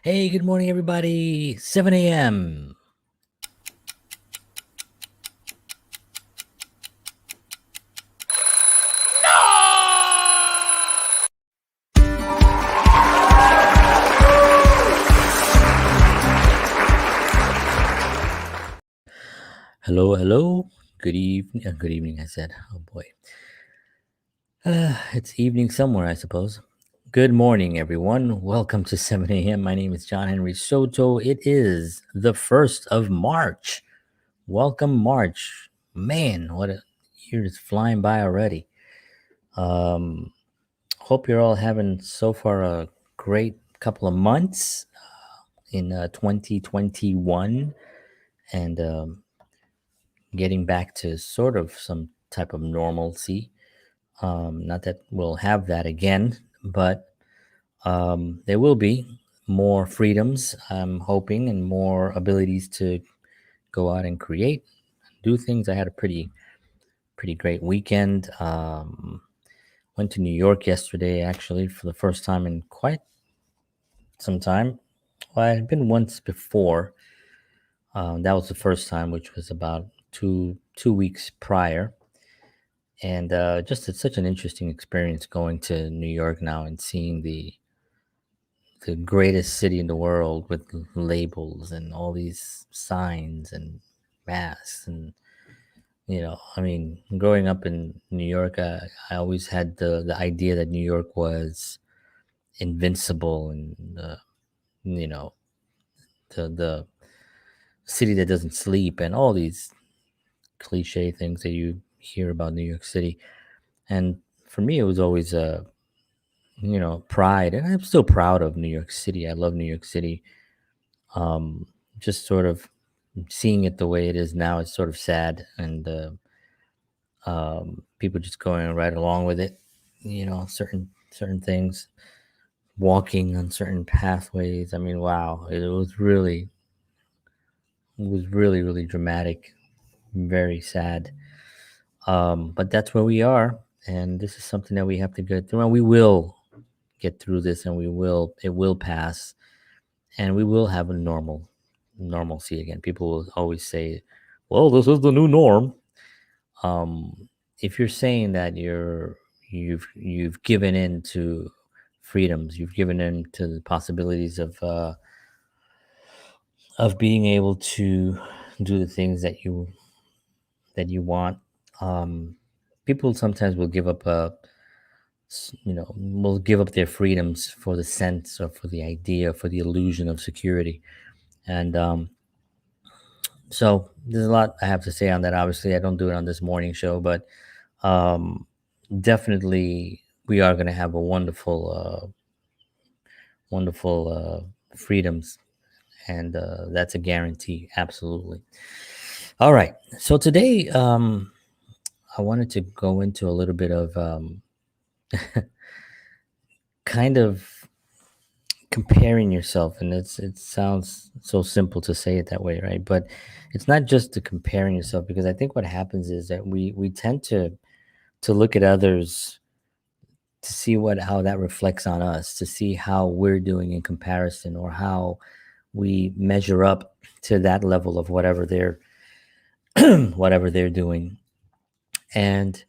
Hey, good morning, everybody. 7 a.m. Hello, hello. Good evening. Good evening, I said. Oh boy. It's evening somewhere, I suppose. Good morning, everyone. Welcome to 7 a.m. My name is John Henry Soto. It is the 1st of March. Welcome, March. Man, what a year is flying by already. Um, Hope you're all having so far a great couple of months in 2021 and getting back to sort of some type of normalcy. Not that we'll have that again, but there will be more freedoms, I'm hoping, and more abilities to go out and create, do things. I had a pretty great weekend. Went to New York yesterday, actually, for the first time in quite some time. Well, I had been once before. That was the first time, which was about two weeks prior, and just it's such an interesting experience going to New York now and seeing the greatest city in the world with labels and all these signs and masks and I mean, growing up in New York, I always had the idea that New York was invincible and you know the city that doesn't sleep and all these cliche things that you hear about New York City. And for me, it was always pride, and I'm still proud of New York City. I love New York City. Um, just sort of seeing it the way it is now is sort of sad, and people just going right along with it. Certain things, walking on certain pathways. I mean, wow, it was really dramatic, very sad. But that's where we are, and this is something that we have to get through, and we will get through this, and it will pass, and we will have a normalcy again. People will always say, "Well, this is the new norm." If you're saying that you've given in to freedoms, you've given in to the possibilities of being able to do the things that you want. Um, People sometimes will give up will give up their freedoms for the sense or for the idea, for the illusion of security. And so there's a lot I have to say on that. Obviously, I don't do it on this morning show, but um, definitely we are going to have a wonderful freedoms, and that's a guarantee. Absolutely. All right. So today, I wanted to go into a little bit of kind of comparing yourself, and it sounds so simple to say it that way, right? But it's not just the comparing yourself, because I think what happens is that we tend to look at others to see what how that reflects on us, to see how we're doing in comparison, or how we measure up to that level of whatever they're whatever they're doing. And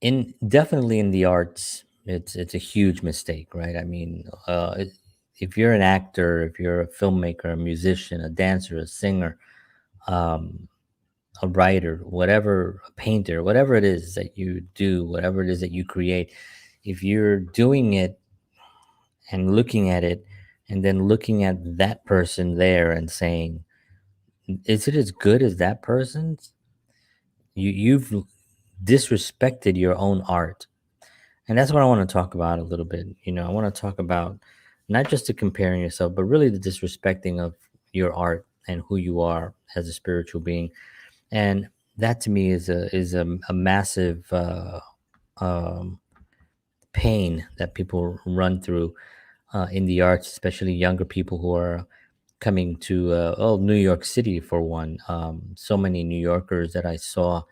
in definitely in the arts, it's a huge mistake, right? I mean, if you're an actor, if you're a filmmaker, a musician, a dancer, a singer, um, a writer, whatever, a painter, whatever it is that you do, whatever it is that you create, if you're doing it and looking at it, and then looking at that person there and saying, is it as good as that person's? You've disrespected your own art. And that's what I want to talk about a little bit. I want to talk about not just the comparing yourself, but really the disrespecting of your art and who you are as a spiritual being. And that to me is a massive um, pain that people run through in the arts, especially younger people who are coming to New York City for one. So many New Yorkers that I saw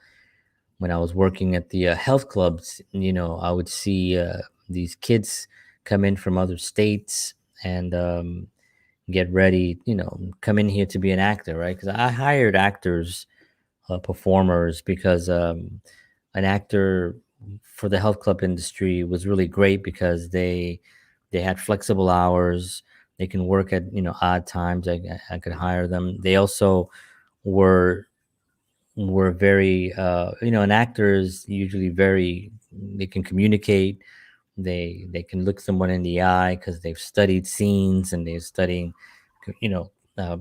when I was working at the health clubs. I would see these kids come in from other states and get ready, come in here to be an actor, right? Because I hired actors, performers, because an actor for the health club industry was really great because they had flexible hours. They can work at odd times. I could hire them. They also were were very an actor is usually very, they can communicate. They can look someone in the eye because they've studied scenes and they're studying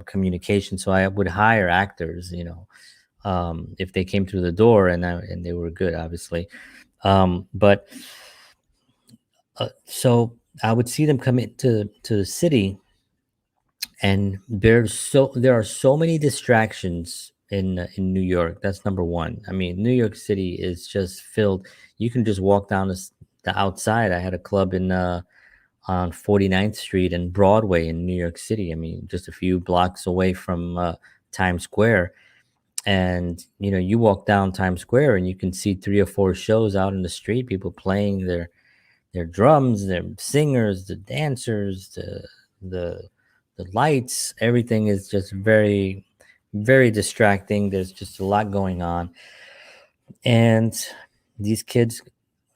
communication. So I would hire actors, if they came through the door, and they were good, obviously. But so I would see them come into the city, and there are so many distractions in New York. That's number one. I mean, New York City is just filled. You can just walk down the outside. I had a club in on 49th Street and Broadway in New York City. I mean, just a few blocks away from Times Square. And you walk down Times Square and you can see three or four shows out in the street, people playing their drums, their singers, the dancers, the the lights. Everything is just very, very distracting. There's just a lot going on, and these kids,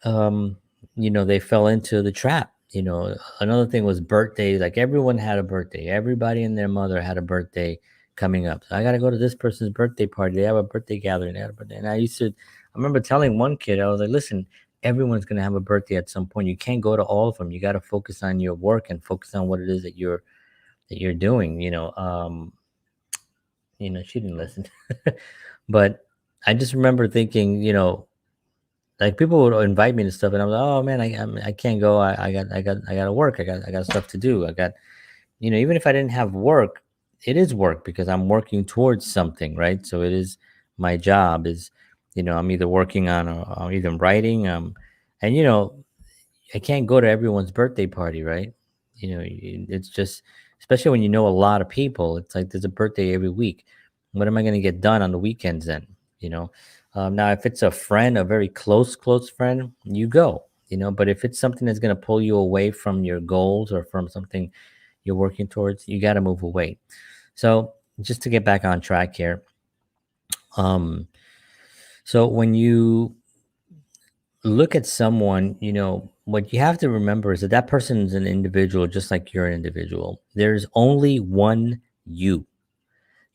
um, they fell into the trap. Another thing was birthdays. Like, everyone had a birthday. Everybody and their mother had a birthday coming up. So I got to go to this person's birthday party. They have a birthday gathering. They have a birthday. And I remember telling one kid, I was like, listen, everyone's going to have a birthday at some point. You can't go to all of them. You got to focus on your work and focus on what it is that you're doing. She didn't listen. But I just remember thinking, like, people would invite me to stuff, and I'm like, oh man, I can't go. I got to work. I got stuff to do. I got, even if I didn't have work, it is work because I'm working towards something, right? So it is my job is, I'm either working on, or I'm either writing, and I can't go to everyone's birthday party, right? It's just, especially when you know a lot of people. It's like there's a birthday every week. What am I going to get done on the weekends then? You know, Now if it's a friend, a very close friend, you go. But if it's something that's going to pull you away from your goals or from something you're working towards, you got to move away. So just to get back on track here, um, so when you look at someone, what you have to remember is that that person is an individual, just like you're an individual. There's only one you.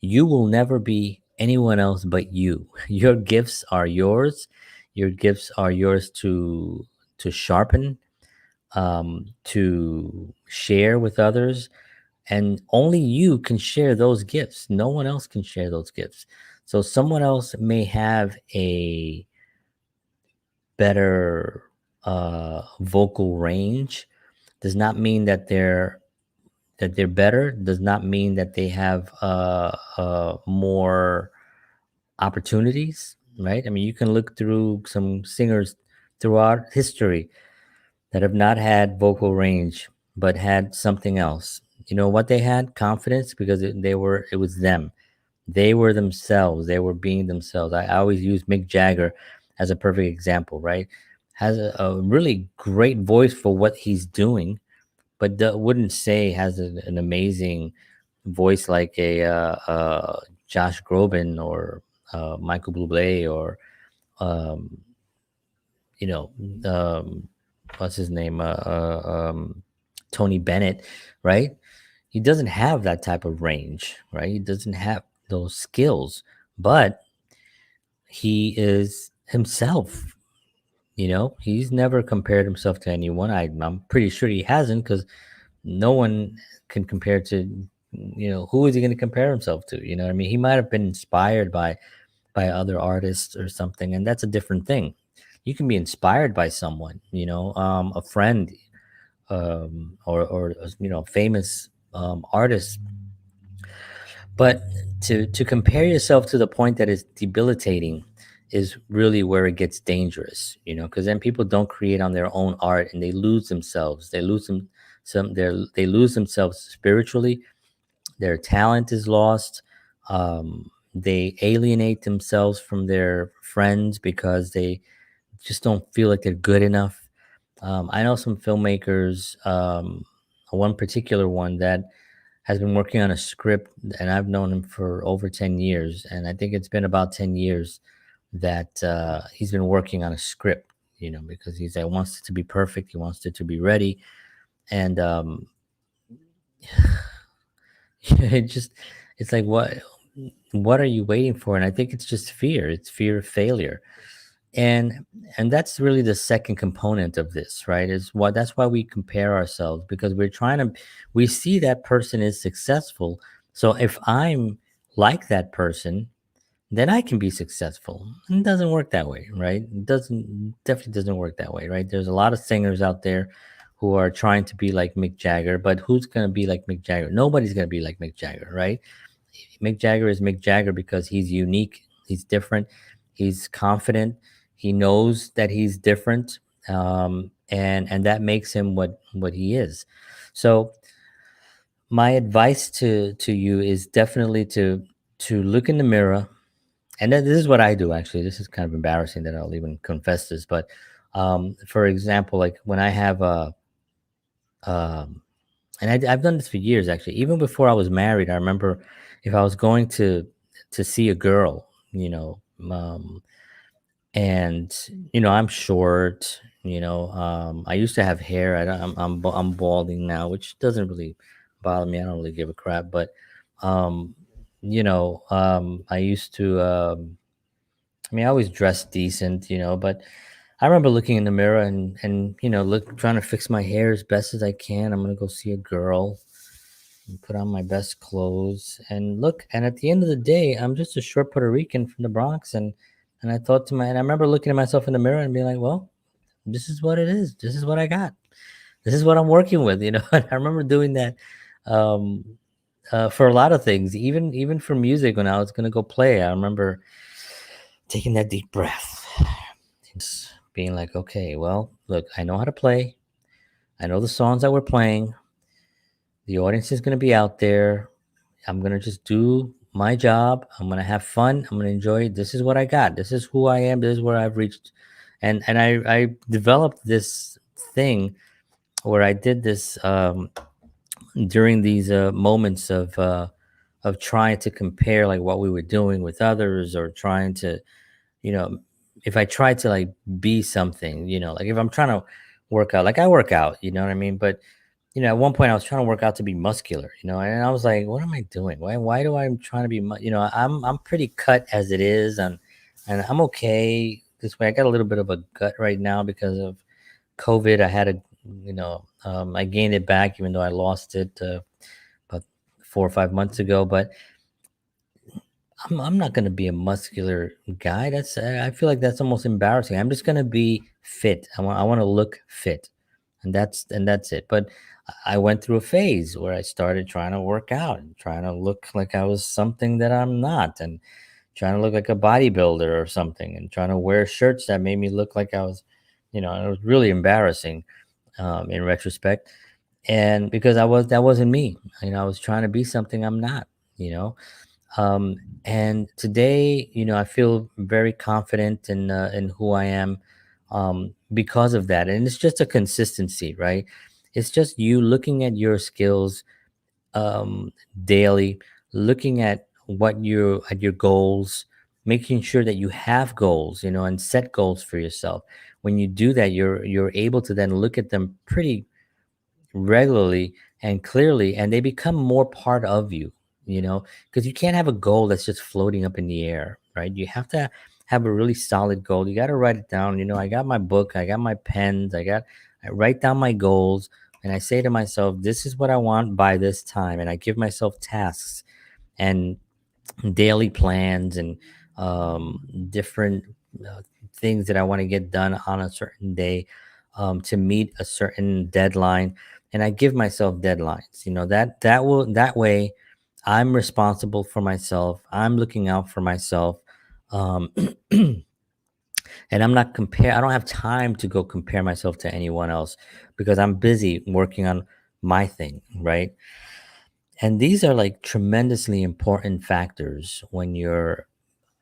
You will never be anyone else but you. Your gifts are yours. Your gifts are yours to sharpen, to share with others, and only you can share those gifts. No one else can share those gifts. So someone else may have a better vocal range. Does not mean that they're better. Does not mean that they have more opportunities, right? I mean, you can look through some singers throughout history that have not had vocal range but had something else. You know what they had? Confidence, because it was them. They were themselves. They were being themselves. I always use Mick Jagger as a perfect example, right? Has a really great voice for what he's doing, but wouldn't say has an amazing voice like a Josh Groban or Michael Bublé or um, you know um, what's his name, Tony Bennett, right? He doesn't have that type of range, right? He doesn't have those skills, but he is himself. He's never compared himself to anyone. I'm pretty sure he hasn't, because no one can compare to, who is he going to compare himself to? You know what I mean? He might have been inspired by other artists or something, and that's a different thing. You can be inspired by someone, a friend, or famous artist, but to compare yourself to the point that is debilitating is really where it gets dangerous, because then people don't create on their own art and they lose themselves. They lose themselves spiritually. Their talent is lost. They alienate themselves from their friends because they just don't feel like they're good enough. I know some filmmakers, one particular one that has been working on a script, and I've known him for over 10 years. And I think it's been about 10 years that he's been working on a script, because he's like, wants it to be perfect. He wants it to be ready. And it just, it's like, what are you waiting for? And I think it's just fear. It's fear of failure. And that's really the second component of this, right? Is what That's why we compare ourselves, because we see that person is successful. So if I'm like that person, then I can be successful. And it doesn't work that way, right? It doesn't Definitely doesn't work that way, right? There's a lot of singers out there who are trying to be like Mick Jagger, but who's gonna be like Mick Jagger? Nobody's gonna be like Mick Jagger, right? Mick Jagger is Mick Jagger because he's unique, he's different, he's confident, he knows that he's different, and that makes him what he is. So my advice to you is definitely to look in the mirror, and then this is what I do. Actually, this is kind of embarrassing that I'll even confess this, but for example, like when I have a um, and I've done this for years actually. Even before I was married, I remember if I was going to see a girl, and I'm short. I used to have hair. I don't, I'm balding now, which doesn't really bother me. I don't really give a crap. But um, I used to. I mean, I always dressed decent, but I remember looking in the mirror and look trying to fix my hair as best as I can. I'm gonna go see a girl and put on my best clothes and look. And at the end of the day, I'm just a short Puerto Rican from the Bronx, and I remember looking at myself in the mirror and being like, well, this is what it is. This is what I got. This is what I'm working with. And I remember doing that um, for a lot of things, even for music when I was gonna go play. I remember taking that deep breath, just being like, okay, well, look, I know how to play. I know the songs that we're playing. The audience is going to be out there. I'm going to just do my job. I'm going to have fun. I'm going to enjoy it. This is what I got. This is who I am. This is where I've reached. And I developed this thing where I did this during these moments of trying to compare like what we were doing with others, or trying to, you know, if I try to like be something, like if I'm trying to work out, like I work out, you know what I mean? But at one point I was trying to work out to be muscular, and I was like, what am I doing? Why do I'm trying to be, I'm pretty cut as it is, and I'm okay this way. I got a little bit of a gut right now because of COVID. I had I gained it back even though I lost it about 4 or 5 months ago, but I'm not gonna be a muscular guy. I feel like that's almost embarrassing. I'm just gonna be fit. I want to look fit, and that's it. But I went through a phase where I started trying to work out and trying to look like I was something that I'm not, and trying to look like a bodybuilder or something, and trying to wear shirts that made me look like I was, it was really embarrassing in retrospect. And because that wasn't me. I was trying to be something I'm not. You know um, and today, I feel very confident in who I am because of that. And it's just a consistency, right? It's just you looking at your skills um, daily, looking at your goals, making sure that you have goals, and set goals for yourself. When you do that, you're able to then look at them pretty regularly and clearly, and they become more part of you, because you can't have a goal that's just floating up in the air, right? You have to have a really solid goal. You got to write it down. I got my book, I got my pens, I write down my goals, and I say to myself, this is what I want by this time, and I give myself tasks and daily plans and different uh, things that I want to get done on a certain day to meet a certain deadline. And I give myself deadlines. That way I'm responsible for myself. I'm looking out for myself. Um, and I don't have time to go compare myself to anyone else because I'm busy working on my thing, right? And these are like tremendously important factors when you're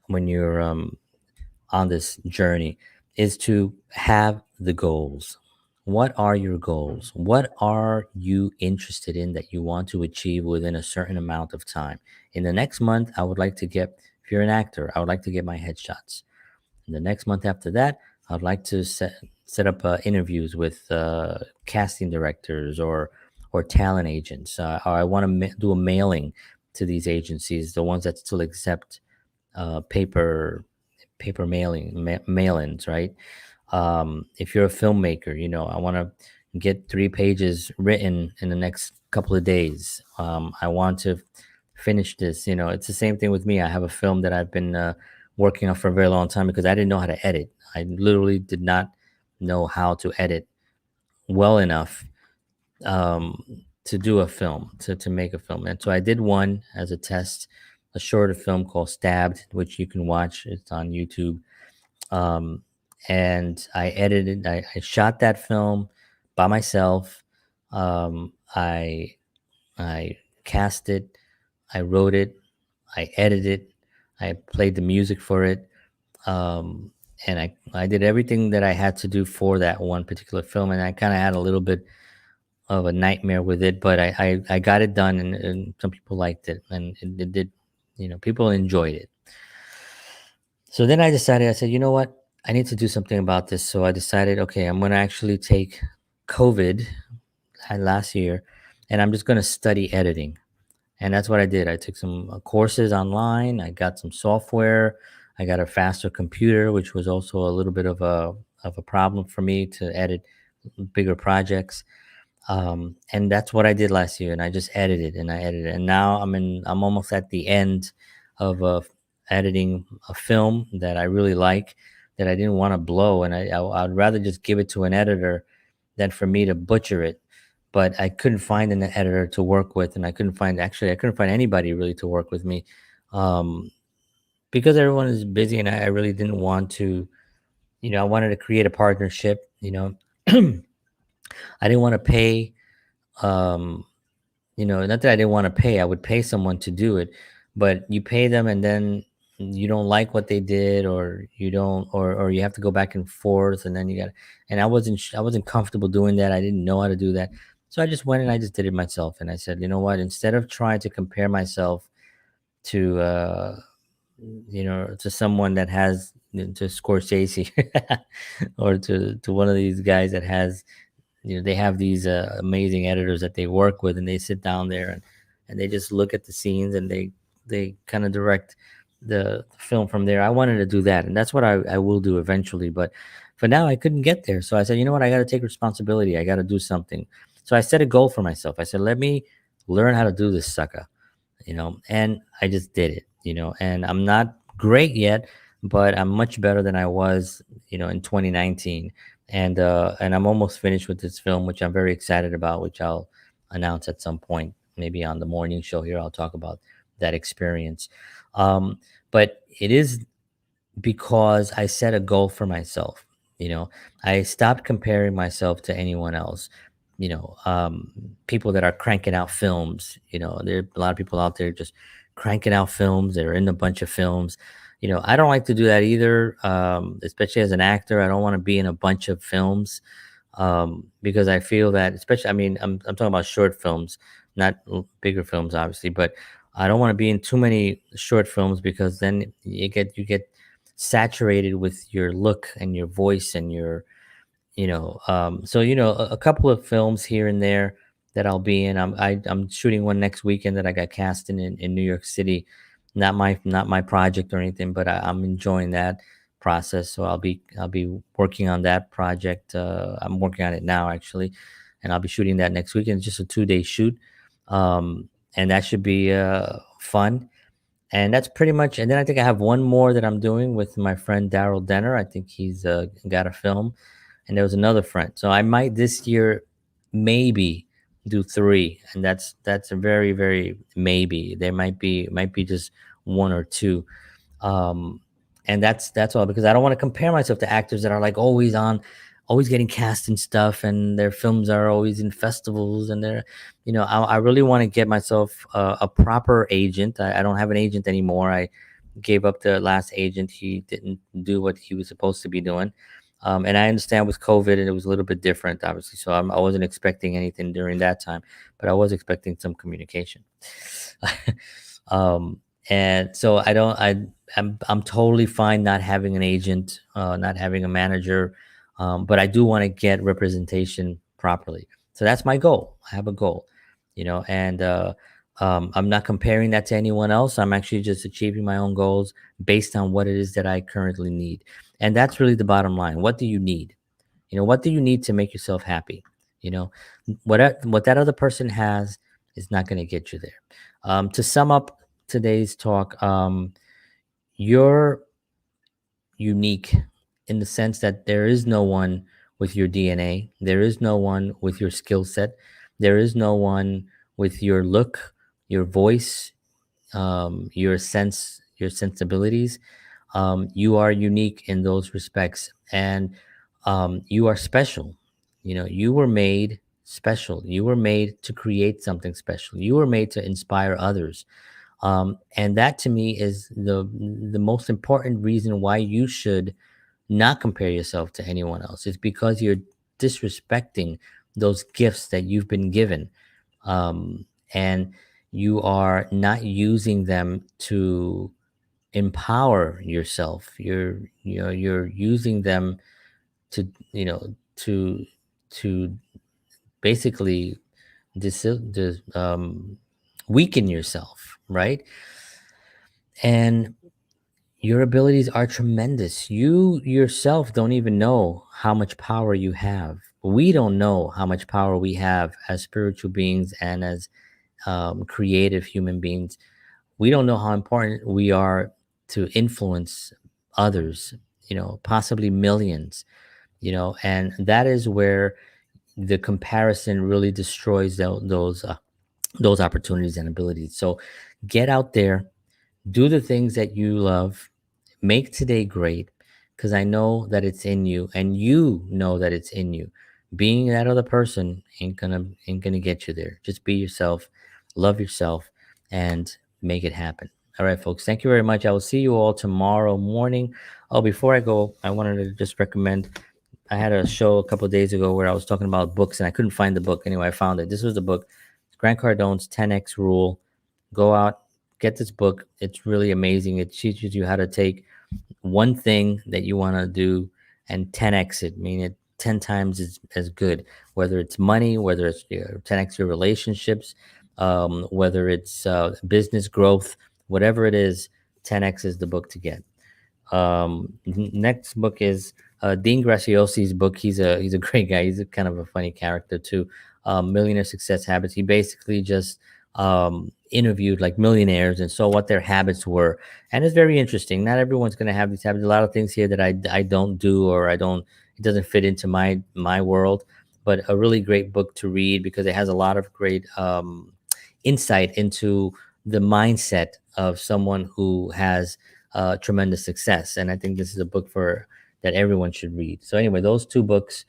on this journey, is to have the goals. What are your goals? What are you interested in that you want to achieve within a certain amount of time? In the next month, I would like to get, if you're an actor, I would like to get my headshots. In the next month after that, I'd like to set up interviews with casting directors or talent agents. Or I want to do a mailing to these agencies, the ones that still accept paper mail-ins, right? If you're a filmmaker, I want to get 3 pages written in the next couple of days. I want to finish this. It's the same thing with me. I have a film that I've been working on for a very long time because I didn't know how to edit. I literally did not know how to edit well enough to do a film, to make a film. And so I did one as a test, a shorter film called Stabbed, which you can watch. It's on YouTube. um, and I edited. I shot that film by myself. I cast it. I wrote it. I edited it. I played the music for it. Um, and I did everything that I had to do for that one particular film. And I kind of had a little bit of a nightmare with it, but I got it done, and some people liked it, and it did. People enjoyed it. So then I decided, I said, you know what? I need to do something about this. So I decided, okay, I'm going to actually take COVID last year and I'm just going to study editing. And that's what I did. I took some courses online. I got some software. I got a faster computer, which was also a little bit of a problem for me to edit bigger projects. And that's what I did last year. And I just edited and I edited. And now I'm almost at the end of editing a film that I really like, that I didn't want to blow. And I'd rather just give it to an editor than for me to butcher it. But I couldn't find an editor to work with. And I couldn't find anybody really to work with me. Um, because everyone is busy and I really didn't want to, I wanted to create a partnership, I didn't want to pay, um, not that I didn't want to pay, I would pay someone to do it, but you pay them and then you don't like what they did, or you don't, or you have to go back and forth, and then and I wasn't comfortable doing that. I didn't know how to do that. So I just went and I just did it myself. And I said, you know what, instead of trying to compare myself to, to someone that has, to Scorsese or to one of these guys that has, they have these amazing editors that they work with, and they sit down there and they just look at the scenes, and they kind of direct the film from there. I wanted to do that, and that's what I will do eventually, but for now I couldn't get there. So I said, you know what, I got to take responsibility. I got to do something. So I set a goal for myself. I said, let me learn how to do this sucker, and I just did it, and I'm not great yet, but I'm much better than I was, in 2019. And I'm almost finished with this film, which I'm very excited about, which I'll announce at some point, maybe on the morning show here. I'll talk about that experience. But it is because I set a goal for myself. You know, I stopped comparing myself to anyone else. People that are cranking out films. There are a lot of people out there just cranking out films. They're in a bunch of films. I don't like to do that either. Especially as an actor, I don't want to be in a bunch of films, because I feel that, especially, I mean, I'm talking about short films, not bigger films, obviously, but I don't want to be in too many short films, because then you get saturated with your look and your voice and your, so a couple of films here and there that I'll be in. I'm shooting one next weekend that I got cast in New York City. Not my project or anything, but I'm enjoying that process. So I'll be working on that project. I'm working on it now, actually, and I'll be shooting that next weekend. It's just a 2-day shoot, and that should be fun. And that's pretty much. And then I think I have one more that I'm doing with my friend Daryl Denner. I think he's got a film, and there was another friend. So I might this year maybe do three, and that's a very, very maybe. There might be just one or two, um, and that's all, because I don't want to compare myself to actors that are like always on, always getting cast and stuff, and their films are always in festivals, and I really want to get myself a proper agent. I don't have an agent anymore. I gave up the last agent. He didn't do what he was supposed to be doing. And I understand with COVID, and it was a little bit different, obviously. So I wasn't expecting anything during that time, but I was expecting some communication. um, and so I'm totally fine not having an agent, not having a manager, but I do want to get representation properly. So that's my goal. I have a goal, and I'm not comparing that to anyone else. I'm actually just achieving my own goals based on what it is that I currently need. And that's really the bottom line. What do you need? What do you need to make yourself happy? You know, what that other person has is not going to get you there. To sum up today's talk, you're unique in the sense that there is no one with your DNA. There is no one with your skill set. There is no one with your look, your voice, your sensibilities. You are unique in those respects, and you are special. You were made special. You were made to create something special. You were made to inspire others, and that to me is the most important reason why you should not compare yourself to anyone else. It's because you're disrespecting those gifts that you've been given, and you are not using them to empower yourself. You're using them to to basically weaken yourself, right? And your abilities are tremendous. You yourself don't even know how much power you have. We don't know how much power we have as spiritual beings and as creative human beings. We don't know how important we are to influence others, possibly millions, and that is where the comparison really destroys those opportunities and abilities. So get out there, do the things that you love, make today great, because I know that it's in you, and you know that it's in you. Being that other person ain't gonna get you there. Just be yourself, love yourself, and make it happen. All right, folks. Thank you very much. I will see you all tomorrow morning. Oh, before I go, I wanted to just recommend. I had a show a couple of days ago where I was talking about books, and I couldn't find the book. Anyway, I found it. This was the book, Grant Cardone's 10x Rule. Go out, get this book. It's really amazing. It teaches you how to take one thing that you want to do and 10x it, mean it 10 times as good, whether it's money, whether it's 10x your relationships, whether it's business growth, whatever it is. 10x is the book to get. Next book is Dean Graciosi's book. He's a great guy. He's a kind of a funny character too. Millionaire Success Habits. He basically just interviewed like millionaires and saw what their habits were, and it's very interesting. Not everyone's going to have these habits. A lot of things here that I don't do, or I don't. It doesn't fit into my world. But a really great book to read because it has a lot of great insight into the mindset of someone who has tremendous success. And I think this is a book for that everyone should read. So anyway, those two books,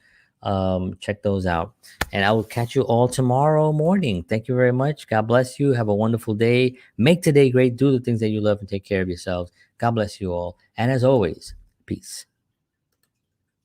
check those out. And I will catch you all tomorrow morning. Thank you very much. God bless you. Have a wonderful day. Make today great. Do the things that you love and take care of yourselves. God bless you all. And as always, peace.